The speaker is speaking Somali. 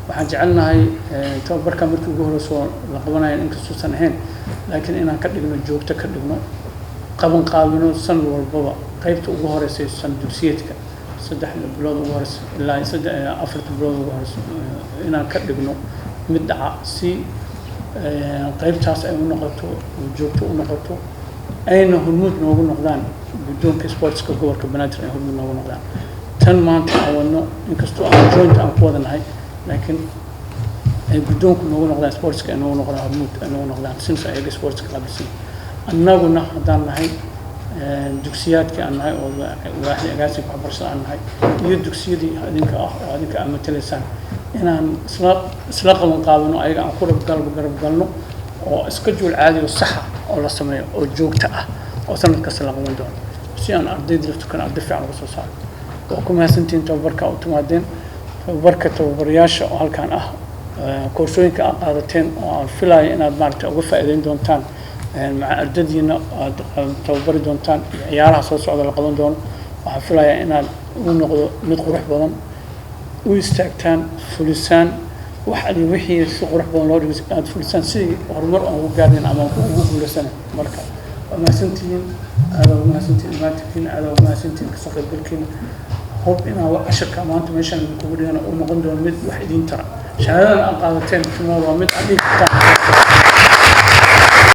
waxaan jecelnahay tababarka markii ugu horreysay la qabanayo inkastoo san ahayn laakiin inaan ka dhigno joogto ka dhigno qaban qaabino san walbaba qaybta ugu horeysay san dugsiyeedka 3 bilood ugu horeysay ilaa 4 bilood ugu horeysay inaan ka dhigno mid dhaca si qaybtaas ay u noqoto joogto u noqoto ayna hormuud noogu noqdaan guddoonka sportska gobolka Banaadir ay hormuud noogu noqdaan tan maanta awadno inkastoo aan joint aan ku wadanahay laakiin ay guddoonku noogu noqdaan sportska noogu noqdaan hormuud noogu noqdaan since ay sportska qabisan annaguna haddaan nahay dugsiyadka aan nahay oo waaxda agaasig waxbarashada aan nahay iyo dugsiyadii adinka aan matalaysaan inaan isla qaban qaabano ayaga aan ku garab galno oo iska jool caadi oo sax ah oo la sameeyo oo joogto ah oo sanad kasta la qaban doono si aan ardayda laftukan arday fiican uga soo saaro oo ku mahadsantiin tababarka u timaadeen tababarka tababarayaasha oo halkaan ah koorsooyinka aad qaadateen oo aan filayo inaad maaragtay uga faa'iideyn doontaan مع أرددينا توبري دونتان عيارها صوت صعود القضاء دون وحفلايا إن نقرح بدن ويستكتان فلسان واحد وحي سقرح بدن لوري فلسان سي ورمر أو قاعدين أمام كل سنة مركب وما سنتين هذا وما سنتين ما تكين هذا وما سنتين كسقط بالكين هوب إنها وأشك ما أنتم ماشان كبرنا ونقول دون مد وحدين ترى شهادة أقامتين في الموضوع مد عليك